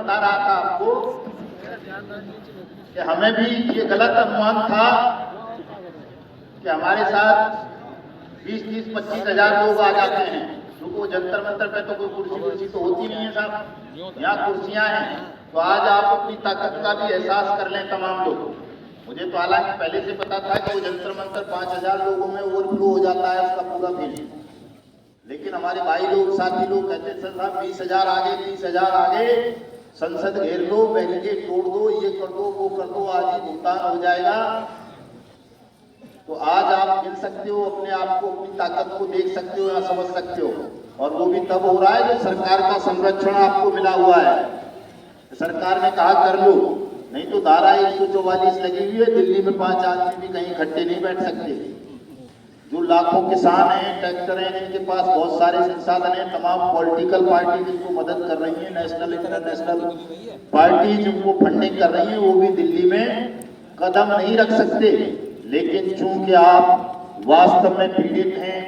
बता रहा था आपको कि हमें भी ये गलत अनुमान था कि हमारे साथ 20-30-25 हजार लोग आ जाते हैं, क्योंकि वो जंतर मंतर पे तो कोई कुर्सी तो होती नहीं है साहब, यहाँ कुर्सियां हैं। तो आज आप अपनी ताकत का भी एहसास कर लें तमाम लोग। मुझे तो हालांकि पहले से पता था कि वो जंतर मंतर 5000 लोगों में ओवरफ्लो हो जाता है उसका पूरा फील्ड, लेकिन हमारे भाई लोग साथी लोग कहते थे साहब 20,000 आगे 30,000 आगे, संसद घेर लो, बैरिकेड तोड़ दो, ये कर दो वो कर दो, आज ही भुगतान हो जाएगा। तो आज आप मिल सकते हो, अपने आप को अपनी ताकत को देख सकते हो या समझ सकते हो, और वो भी तब हो रहा है जब सरकार का संरक्षण आपको मिला हुआ है। सरकार ने कहा कर लो, नहीं तो धारा 144 लगी हुई है, दिल्ली में 5 आदमी भी कहीं इकट्ठे नहीं बैठ सकते। जो लाखों किसान हैं, ट्रैक्टर हैं, जिनके पास बहुत सारे संसाधन हैं, तमाम पॉलिटिकल पार्टी जिनको मदद कर रही है, नेशनल इंटरनेशनल पार्टी जिनको फंडिंग कर रही है, वो भी दिल्ली में कदम नहीं रख सकते। लेकिन चूंकि आप वास्तव में पीड़ित हैं,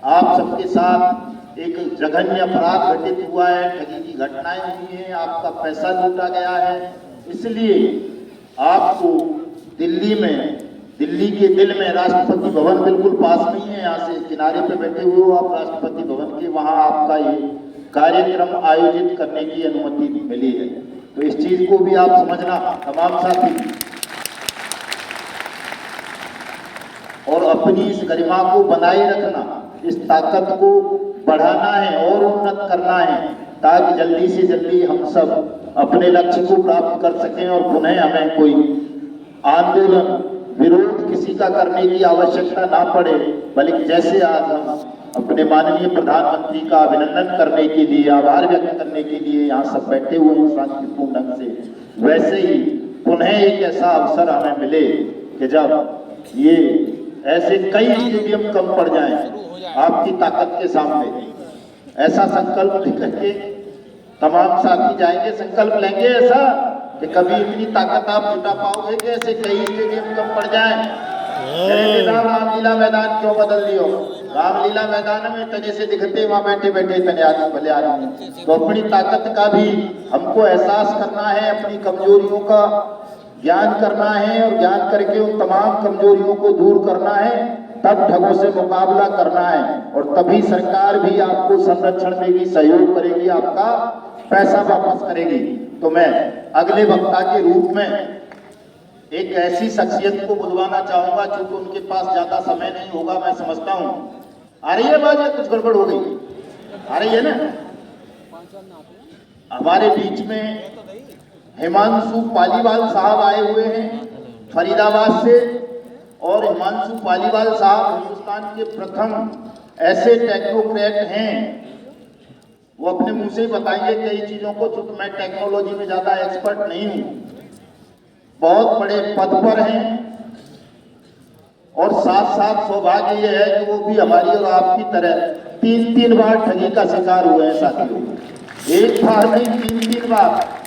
आप सबके साथ एक जघन्य अपराध घटित हुआ है, ठगी की घटनाएं हुई हैं, आपका पैसा लूटा गया है, इसलिए आपको दिल्ली में, दिल्ली के दिल में राष्ट्रपति भवन बिल्कुल पास में ही है, यहाँ से किनारे पे बैठे हुए हो आप राष्ट्रपति भवन के, वहाँ आपका ये कार्यक्रम आयोजित करने की अनुमति मिली है। तो इस चीज को भी आप समझना तमाम साथी, और अपनी इस गरिमा को बनाए रखना, इस ताकत को बढ़ाना है और उन्नत करना है, ताकि जल्दी से जल्दी हम सब अपने लक्ष्य को प्राप्त कर सकें और पुनः हमें कोई आंदोलन विरोध किसी का करने की आवश्यकता ना पड़े, बल्कि जैसे आज हम अपने माननीय प्रधानमंत्री का अभिनंदन करने के लिए, आभार व्यक्त करने के लिए यहाँ सब बैठे हुए हैं शांतिपूर्ण ढंग से, वैसे ही पुनः एक ऐसा अवसर हमें मिले कि जब ये ऐसे कई स्टेडियम कम पड़ जाएं आपकी ताकत के सामने, ऐसा संकल्प लेकर के तमाम साथी जाएंगे, संकल्प लेंगे ऐसा कि कभी इतनी ताकत आप जुटा पाओगे कि ऐसे कई स्टेडियम कम पड़ जाएं। रामलीला मैदान क्यों बदल दियो, रामलीला मैदान में तने से दिखते वहां बैठे बैठे तने आदमी भले आदमी। तो अपनी ताकत का भी हमको एहसास करना है, अपनी कमजोरियों का ज्ञान करना है, और ज्ञान करके उन तमाम कमजोरियों को दूर करना है, तब ठगों से मुकाबला करना है, और तभी सरकार भी आपको संरक्षण देगी, सहयोग करेगी, आपका पैसा वापस करेगी। तो मैं अगले वक्ता के रूप में एक ऐसी शख्सियत को बुलवाना चाहूंगा, चूंकि उनके पास ज्यादा समय नहीं होगा, मैं समझता हूं। आ रही है बात या कुछ गड़बड़ हो गई? आ रही है ना? हमारे बीच में हिमांशु पालीवाल साहब आए हुए हैं फरीदाबाद से, और हिमांशु पालीवाल साहब हिंदुस्तान के प्रथम ऐसे टेक्नोक्रेट हैं, वो अपने मुंह से ही बताएंगे कई चीजों को, चूंकि मैं टेक्नोलॉजी में ज्यादा एक्सपर्ट नहीं हूं, बहुत बड़े पद पर हैं, और साथ साथ सौभाग्य ये है कि वो भी हमारी और आपकी तरह 3-3 बार ठगी का शिकार हुए हैं साथियों, एक बार नहीं 3-3 बार।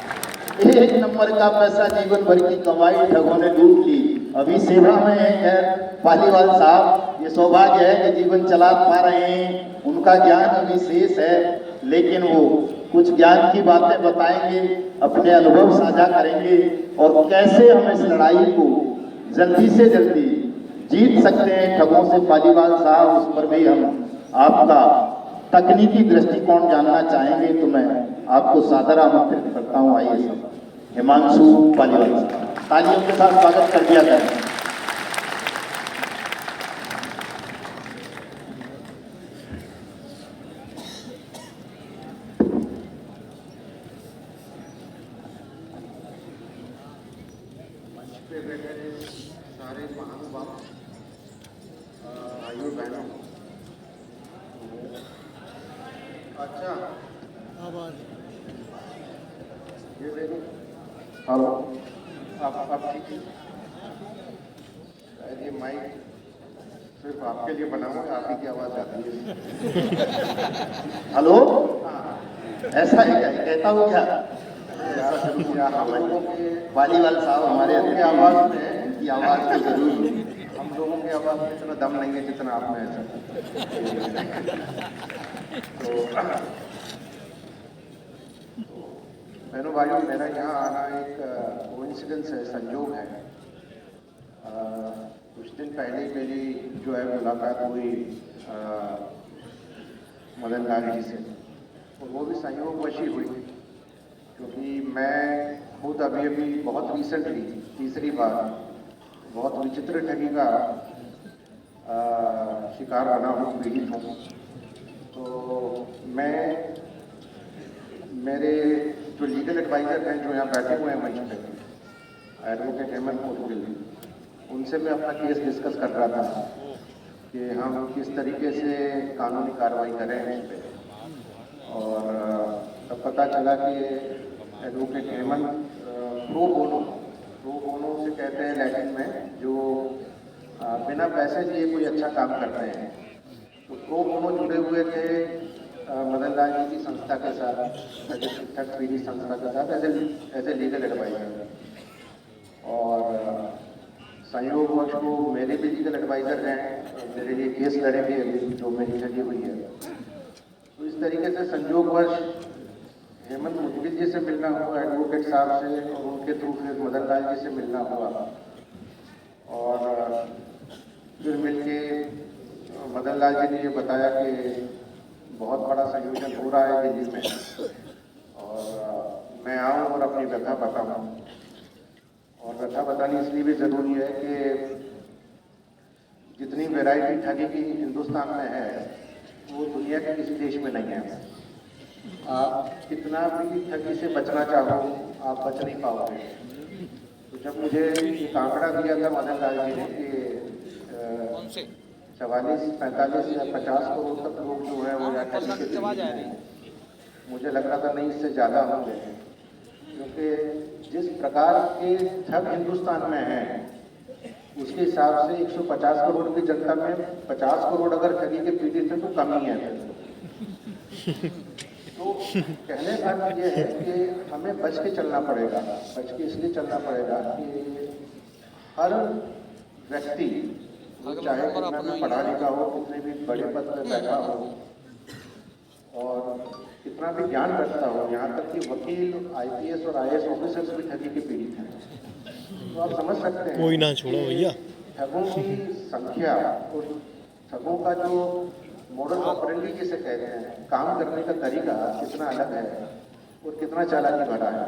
एक नंबर का पैसा जीवन भर की कमाई ठगों ने लूट ली, अभी सेवा में है। खैर पालीवाल साहब, ये सौभाग्य है कि जीवन चला पा रहे हैं, उनका ज्ञान अभी शेष है, लेकिन वो कुछ ज्ञान की बातें बताएंगे, अपने अनुभव साझा करेंगे, और कैसे हम इस लड़ाई को जल्दी से जल्दी जीत सकते हैं ठगों से। पालीवाल साहब, उस पर भी हम आपका तकनीकी दृष्टिकोण जानना चाहेंगे, तो मैं आपको सादर आमंत्रित करता हूं। आइए सब हिमांशु पालीवाल साहब, तालियों के साथ स्वागत कर दिया जाए। सारे महानुभाव, भाइयों बहनों, अच्छा ये देखो, हेलो, आप ठीक है? शायद ये माइक सिर्फ आपके लिए बना हुआ है, आप ही की आवाज आती है। हेलो, ऐसा है क्या? कहता हूँ क्या? हम लोगों के पालीवाल साहब हमारे की आवाज में, की आवाज तो जरूर, हम लोगों की आवाज में इतना दम नहीं है जितना आप में है। तो बहनों भाइयों, मेरा यहाँ आना एक कोइंसिडेंस है, संयोग है। कुछ दिन पहले ही मेरी जो है मुलाकात हुई मदन लाल जी से, और वो भी संयोगवश ही हुई, क्योंकि मैं खुद अभी बहुत रिसेंटली तीसरी बार बहुत विचित्र ठगी का शिकार बना हूँ, पीड़ित हूँ। तो मैं मेरे जो लीगल एडवाइज़र हैं जो यहाँ बैठे हुए हैं मंच पे, एडवोकेट हेमंत मुदगिल, उनसे मैं अपना केस डिस्कस कर रहा था कि हम किस तरीके से कानूनी कार्रवाई करें उस पर। और तब पता चला कि एडवोकेट हेमंत प्रो बोनो से कहते हैं लैटिन में, जो बिना पैसे दिए कोई अच्छा काम करते हैं। तो प्रो बोनो जुड़े हुए थे मदन लाल जी की संस्था के साथ, शिक्षक पीढ़ी संस्था के साथ एज ए लीगल एडवाइज़र। और संयोगवश वो मेरे भी लीगल एडवाइज़र हैं, मेरे लिए केस लड़ेंगे अभी जो मेरी ठगी हुई है। तो इस तरीके से संयोगवश हेमंत मुदगिल जी से मिलना हुआ, एडवोकेट साहब से, और उनके थ्रू फिर मदन लाल जी से मिलना हुआ। और फिर मिलके मदन लाल जी ने ये बताया कि बहुत बड़ा संयोजन हो रहा है दिल्ली में, और मैं आऊँ और अपनी व्यथा बताऊँ। और व्यथा बतानी इसलिए भी ज़रूरी है कि जितनी वैरायटी ठगी की हिंदुस्तान में है, वो दुनिया के किसी देश में नहीं है। आप कितना भी ठगी से बचना चाहो, आप बच नहीं पाओगे। तो जब मुझे एक आंकड़ा दिया था मदन लाल जी ने कि 44, 45 या 50 करोड़ तक लोग जो है वो या ठगी के पीड़ित हैं, मुझे लग रहा था नहीं, इससे ज़्यादा होंगे, क्योंकि जिस प्रकार के ठग हिंदुस्तान में हैं उसके हिसाब से 150 करोड़ की जनता में 50 करोड़ अगर ठगी के पीड़ित हैं तो कम ही है। तो कहने का अर्थ ये है कि हमें बच के चलना पड़ेगा। बच के इसलिए चलना पड़ेगा कि हर व्यक्ति, चाहे कितना भी पढ़ा लिखा हो, कितने भी बड़े पद पर बैठा हो और कितना भी ज्ञान रखता हो, यहाँ तक कि वकील, IPS और IAS ऑफिसर्स भी ठगी के पीड़ित हैं। तो आप समझ सकते हैं कोई ना छोड़ो भैया, ठगों की संख्या और ठगों का जो मॉडल ऑपरेंडी जिसे कहते हैं, काम करने का तरीका कितना अलग है और कितना चालाकी भरा है।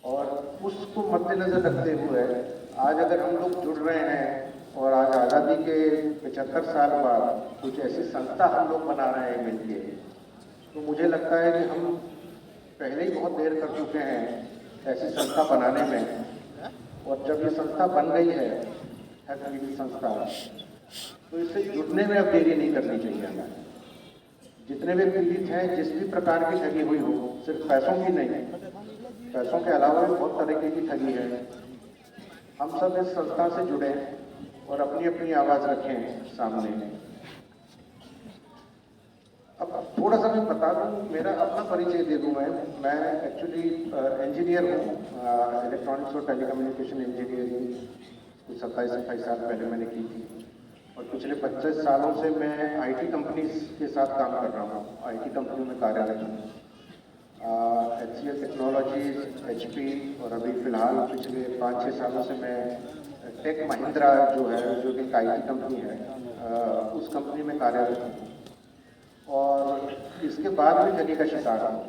और उसको मद्देनजर रखते हुए आज अगर हम लोग जुड़ रहे हैं और आज आज़ादी के 75 साल बाद कुछ ऐसी संस्था हम लोग बना रहे हैं मिलके, तो मुझे लगता है कि हम पहले ही बहुत देर कर चुके हैं ऐसी संस्था बनाने में। और जब ये संस्था बन गई है, ठगी संस्था, तो इससे जुड़ने में अब देरी नहीं करनी चाहिए हमें। जितने भी पीड़ित हैं, जिस भी प्रकार की ठगी हुई हो, सिर्फ पैसों की नहीं, पैसों के अलावा भी बहुत तरीके की ठगी है, हम सब इस संस्था से जुड़े और अपनी अपनी आवाज़ रखें सामने। अब थोड़ा सा मैं बता दूं, मेरा अपना परिचय दे दूं। मैं एक्चुअली इंजीनियर हूँ, इलेक्ट्रॉनिक्स और टेलीकम्युनिकेशन इंजीनियरिंग कुछ 27-28 साल पहले मैंने की थी। और पिछले 25 सालों से मैं IT कंपनीज के साथ काम कर रहा हूँ, IT कंपनी में कार्यरत हूँ। HCL टेक्नोलॉजीज, HP, और अभी फ़िलहाल पिछले 5-6 सालों से मैं टेक महिंद्रा जो है, जो कि IT कंपनी है, उस कंपनी में कार्यरत हूँ। और इसके बाद भी ठगी का शिकार हूँ।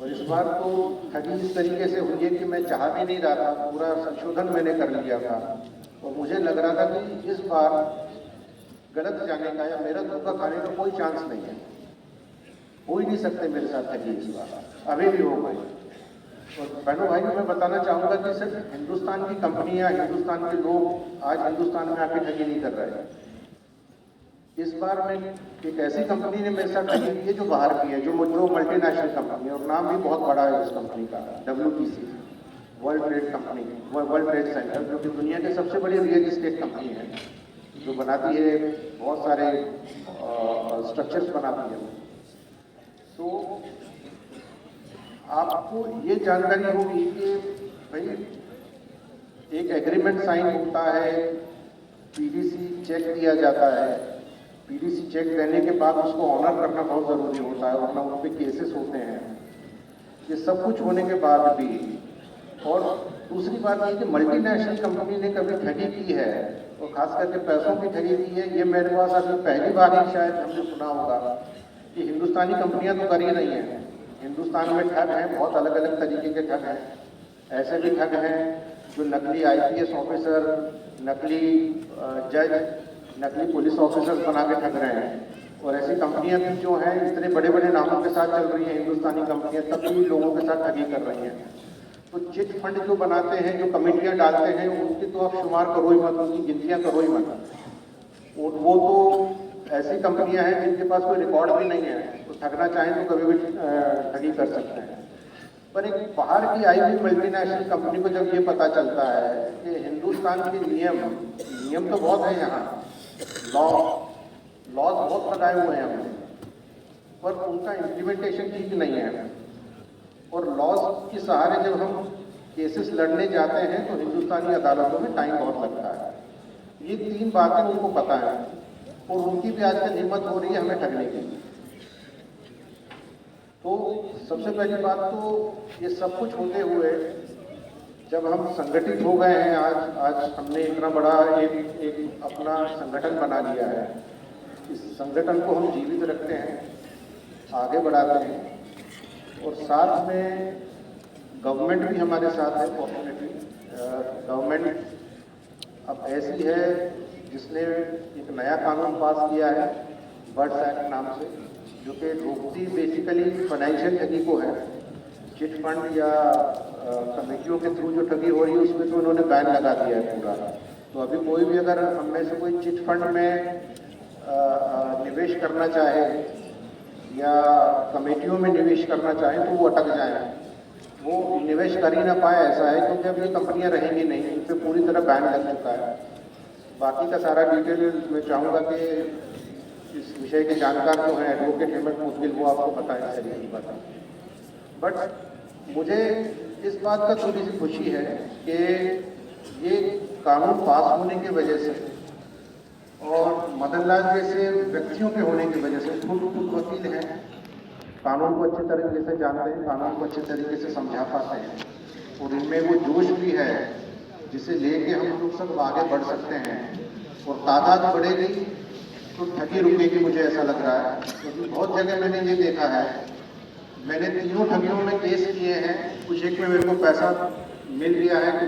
और इस बार तो ठगी इस तरीके से हुई है कि मैं चाह भी नहीं रहा था, पूरा संशोधन मैंने कर लिया था। और मुझे लग रहा था कि इस बार गलत जाने का या मेरा धोखा खाने का कोई चांस नहीं है, हो ही नहीं सकते मेरे साथ ठगी इस बार, अभी भी हो गई। और बहनों भाइयों, मैं बताना चाहूँगा कि सिर्फ हिंदुस्तान की कंपनियाँ, हिंदुस्तान के लोग आज हिंदुस्तान में आके ठगी नहीं कर रहे हैं। इस बार में एक ऐसी कंपनी ने मेरे साथ ठगी की है जो बाहर की है, जो मल्टीनेशनल कंपनी है, और नाम भी बहुत बड़ा है उस कंपनी का, WTC, world trade company, world trade centre, जो कि दुनिया की सबसे बड़ी रियल इस्टेट कंपनी है, जो बनाती है बहुत सारे स्ट्रक्चर्स बनाती है। तो आपको ये जानकारी होगी कि भाई एक एग्रीमेंट साइन होता है, PDC चेक दिया जाता है, PDC चेक देने के बाद उसको ऑनर करना बहुत ज़रूरी होता है, वरना उन पर केसेस होते हैं। ये सब कुछ होने के बाद भी, और दूसरी बात ये कि मल्टीनेशनल कंपनी ने कभी ठगी की है और खास करके पैसों की ठगी की है, ये मेरे पास अभी पहली बार ही शायद हमने सुना होगा कि हिंदुस्तानी कंपनियां तो कर ही रही हैं। हिंदुस्तान में ठग हैं, बहुत अलग अलग तरीके के ठग हैं। ऐसे भी ठग हैं जो नकली IPS ऑफिसर, नकली जज, नकली पुलिस ऑफिसर बना के ठग रहे हैं। और ऐसी कंपनियां भी जो हैं इतने बड़े बड़े नामों के साथ चल रही हैं, हिंदुस्तानी कंपनियां, तब भी लोगों के साथ ठगी कर रही हैं। तो चिट फंड जो बनाते हैं, जो कमेटियां डालते हैं, उनकी तो आप शुमार करो ही मत, उनकी गिनतियां करो ही मत। वो तो ऐसी कंपनियां हैं जिनके पास कोई रिकॉर्ड भी नहीं है, तो ठगना चाहें तो कभी भी ठगी कर सकते हैं। पर एक बाहर की आई हुई मल्टीनेशनल कंपनी को जब ये पता चलता है कि हिंदुस्तान के नियम तो बहुत है यहाँ, लॉज बहुत लगाए हुए हैं हमने, पर उनका इम्प्लीमेंटेशन ठीक नहीं है। और लॉज के सहारे जब हम केसेस लड़ने जाते हैं तो हिंदुस्तानी अदालतों में टाइम बहुत लगता है। ये 3 बातें उनको पता है और उनकी भी आजकल हिम्मत हो रही है हमें ठगने की। तो सबसे पहली बात तो ये सब कुछ होते हुए जब हम संगठित हो गए हैं, आज हमने इतना बड़ा एक अपना संगठन बना लिया है। इस संगठन को हम जीवित रखते हैं, आगे बढ़ाते हैं, और साथ में गवर्नमेंट भी हमारे साथ है। फॉर्चुनेटली गवर्नमेंट अब ऐसी है जिसने एक नया कानून पास किया है, बर्ड्स एक्ट नाम से, जो कि रोकती बेसिकली फाइनेंशियल ठगी को है। चिट फंड या कमेटियों के थ्रू जो ठगी हो रही है उसमें तो उन्होंने बैन लगा दिया है पूरा। तो अभी कोई भी अगर हम में से कोई चिट फंड में निवेश करना चाहे या कमेटियों में निवेश करना चाहे तो वो अटक जाए, वो निवेश कर ही ना पाए, ऐसा है क्योंकि अब ये कंपनियां रहेंगी नहीं, इन पर पूरी तरह बैन लग चुका है। बाकी का सारा डिटेल मैं चाहूँगा कि इस विषय के जानकार जो हैं एडवोकेट हेमंत मुदगिल, वो आपको बताएं इस तरीके की बात। बट मुझे इस बात का थोड़ी सी खुशी है कि ये कानून पास होने की वजह से और मदन लाल जैसे व्यक्तियों के होने की वजह से, खुद वकील हैं, कानून को अच्छे तरीके से जानते हैं, कानून को अच्छे तरीके से समझा पाते हैं, और इनमें वो जोश भी है जिसे लेके हम लोग सब आगे बढ़ सकते हैं। और तादाद बढ़ेगी तो ठगी रुकेगी, मुझे ऐसा लग रहा है। क्योंकि बहुत जगह मैंने ये देखा है, मैंने 3 ठगियों में केस किए हैं, कुछ एक में मेरे को पैसा मिल गया है, कुछ